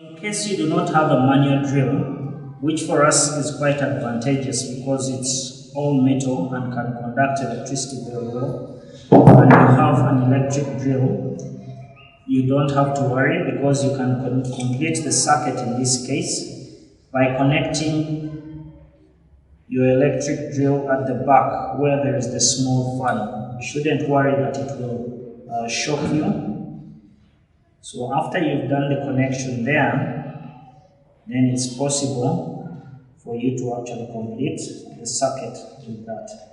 In case you do not have a manual drill, which for us is quite advantageous because it's all metal and can conduct electricity very well, and you have an electric drill, you don't have to worry because you can complete the circuit in this case by connecting your electric drill at the back where there is the small fan. You shouldn't worry that it will shock you. So after you've done the connection there, then it's possible for you to actually complete the circuit with that.